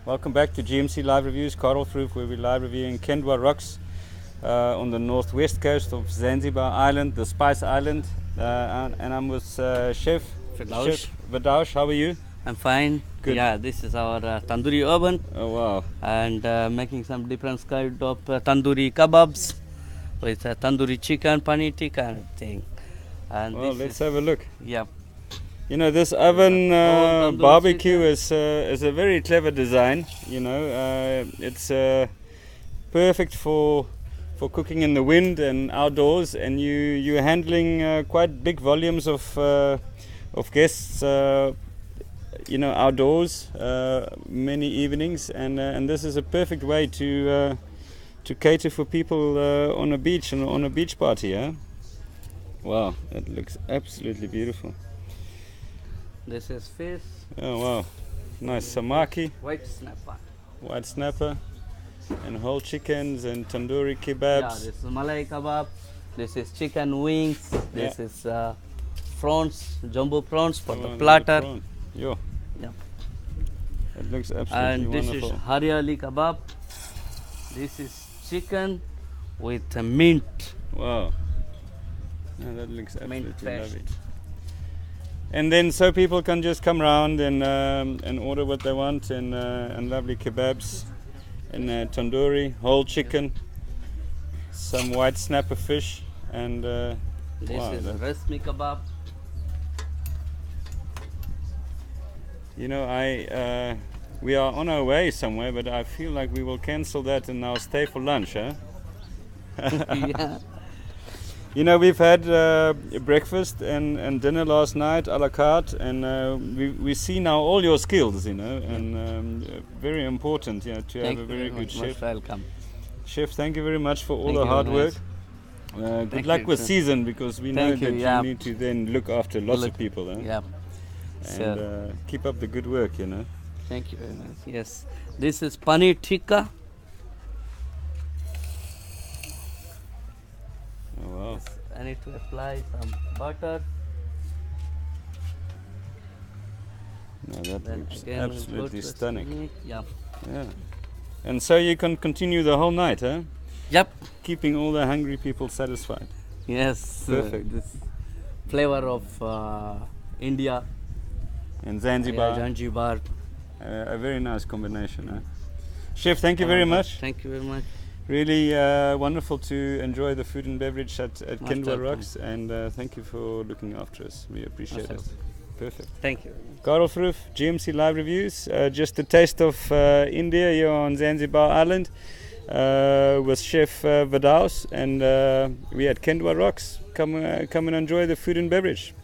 Welcome back to GMC Live Reviews, Karel Vroef, where we're live reviewing Kendwa Rocks on the northwest coast of Zanzibar Island, the Spice Island. And I'm with Chef Firdoush. How are you? I'm fine. Good. Yeah, this is our tandoori oven. Oh wow! And making some different kind of tandoori kebabs with tandoori chicken, paneer tikka kind of thing. And Well, let's have a look. Yeah. You know, this oven tandoori barbecue is a very clever design. You know, it's perfect for cooking in the wind and outdoors, and you're handling quite big volumes of guests. You know, outdoors, many evenings, and this is a perfect way to cater for people on a beach and on a beach party. Yeah. Wow, it looks absolutely beautiful. This is fish. Oh wow, nice samaki, White snapper. white snapper, and whole chickens and tandoori Yeah, kebabs. this is Malai kebab. This is chicken wings. This is prawns, jumbo prawns for the platter. Yo. Yeah. It looks absolutely And this wonderful. is hariali kebab. This is chicken with mint. Wow. Yeah, that looks Mint absolutely fresh. lovely. And then so people can just come around and order what they want, and lovely kebabs and tandoori, whole chicken, some white snapper fish, and This wow, is resmi kebab. you know, we are on our way somewhere, but I feel like we will cancel that and now stay for lunch, huh? Yeah. You know, we've had breakfast and dinner last night, a la carte, and we see now all your skills, you know, and very important, you know, to have a very good chef. Most welcome. Chef, thank you very much for all Thank the you hard very work. Good Thank luck you, with sir. season, because we know Thank you, that yeah. you need to then look after lots of people, huh? Yeah. And keep up the good work, you know. Thank you very much. Yes. This is paneer tikka. Oh wow. I need to apply some butter. No, that Then looks again we'll go absolutely to stunning. meat. Yeah. Yeah. And so you can continue the whole night, huh? Yep. Keeping all the hungry people satisfied. Yes. Perfect. This flavor of India. And Zanzibar, Zanzibar. a very nice combination, huh? Chef, thank you very much. Thank you very much. Really wonderful to enjoy the food and beverage at Most Kendwa welcome. Rocks, and thank you for looking after us. We appreciate it. welcome. Perfect. Thank you. Karel Vroef, GMC Live Reviews. Just a taste of India here on Zanzibar Island with Chef Firdoush, and we at Kendwa Rocks. Come and enjoy the food and beverage.